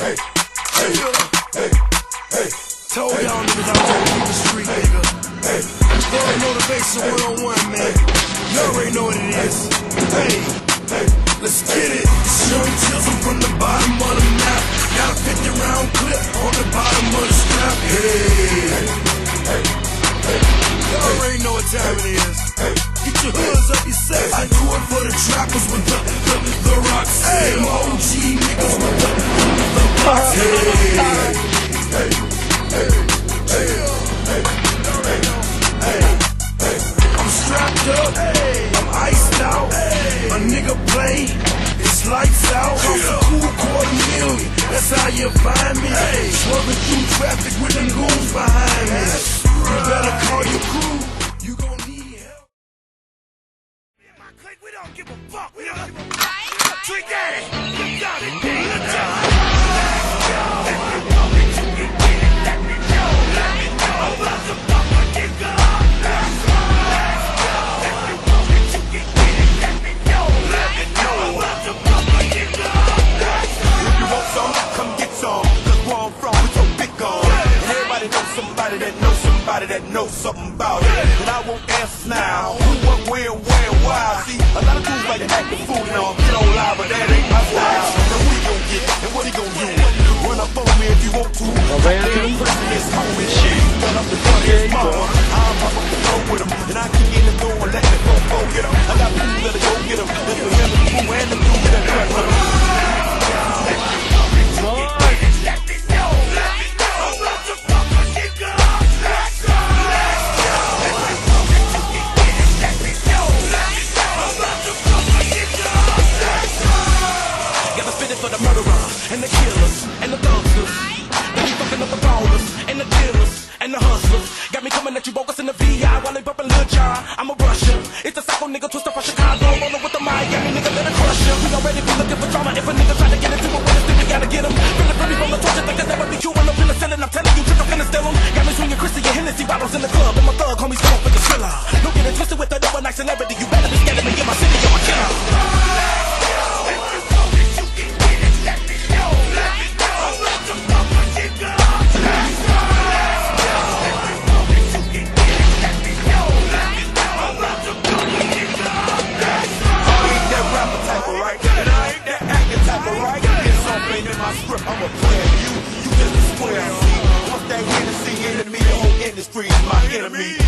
Told y'all niggas I was on the street, nigga. Thorough motivation 101, man. You already know what it is. Hey, let's get it. Young children from the bottom of the map. Got a 50-round clip on the bottom of the strap. Hey. You already know what time it is. Get your hoods up yourself. I do it for the trappers with the rocks. Hey, my OG niggas with the box. I'm strapped up, I'm iced out. A nigga play, it's lights out. Cost a cool $250,000, that's how you find me. Swerving through traffic with them goons behind me. You better call your crew, you gon' need help. In my clique, we don't give a fuck. We don't give a fuck. Trick Daddy, you got it, good job. That knows something about it, and I won't answer now. Who, what, where, why? See, a lot of dudes like to act the fool now. Get on live, but that ain't my style. Now what he gon' get, and what he gon' do? Run up on me if you want to. Damn person is homie shit. Run up the front of his mama. I'm up the floor with him, and I can get in the door and let the go get him. I got people that'll go get him. That's for him, the fool, and the dude that run with him. For the murderer, and the killers, and the thugsters. They be fucking up the ballers, and the dealers, and the hustlers. Got me coming at you bogus in the VI while they bumping Lil John. I'm a Russia. It's a psycho nigga twister from Chicago. Rolling with the mic, got me nigga let it crush ya. We already be looking for drama. If a nigga try to get into it with us, then we gotta get him. Feeling pretty from the torture, think I never be queuing up in the ceiling. I'm telling you, trick, I'm finna steal him. Got me swinging Chrissy and Hennessy bottles in the club, and my thug homies come up with the thriller. Don't get it twisted with the double night celebrity. You better be scared of me in my city, I'm a killer. I'm a player, you just a square. Once that Hennessy enemy, the whole industry is my enemy.